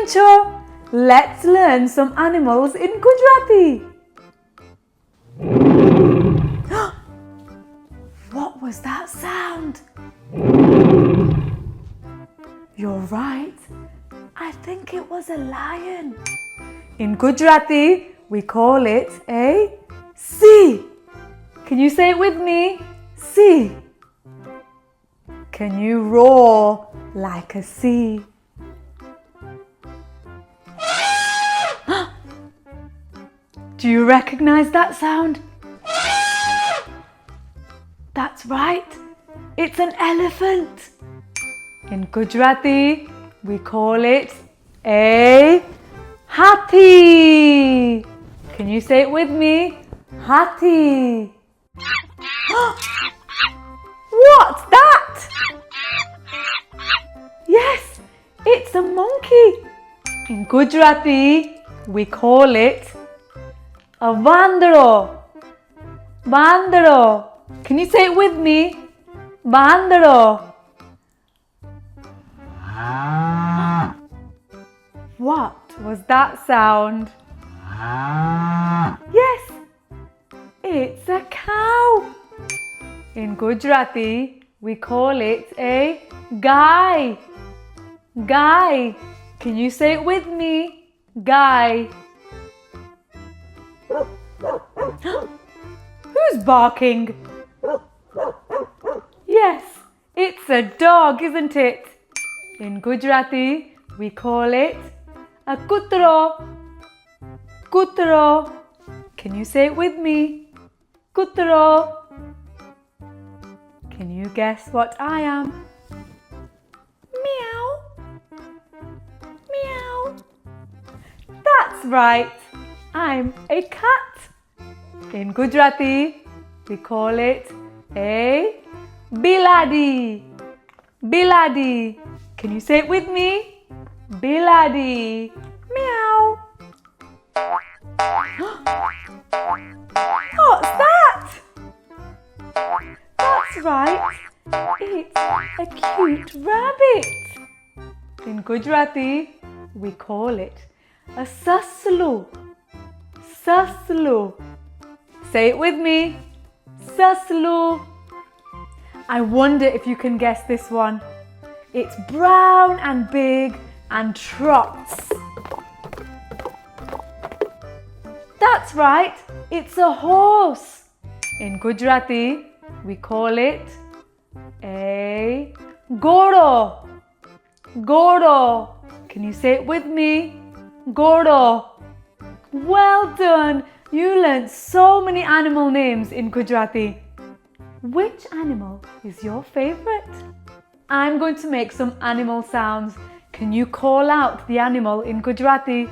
adventure. Let's learn some animals in Gujarati. What was that sound? You're right. I think it was a lion. In Gujarati, we call it a sea. Can you say it with me? Sea. Can you roar like a sea? Do you recognize that sound? That's right. It's an elephant. In Gujarati, we call it a hathi. Can you say it with me? Hathi. What's that? Yes, it's a monkey. In Gujarati, we call it a vandaro. Vandaro. Can you say it with me? Vandaro. What was that sound? Yes, it's a cow. In Gujarati, we call it a guy. Guy. Can you say it with me? Guy. Who's barking? Yes, it's a dog, isn't it? In Gujarati, we call it a kutro. Kutro. Can you say it with me? Kutro. Can you guess what I am? Meow. Meow. That's right. I'm a cat. In Gujarati, we call it a biladi. Biladi. Can you say it with me? Biladi. Meow. What's that? That's right. It's a cute rabbit. In Gujarati, we call it a saslu. Saslu. Say it with me. Saslu. I wonder if you can guess this one. It's brown and big and trots. That's right. It's a horse. In Gujarati, we call it a goro. Goro. Can you say it with me? Goro. Well done. You learned so many animal names in Gujarati. Which animal is your favorite? I'm going to make some animal sounds. Can you call out the animal in Gujarati?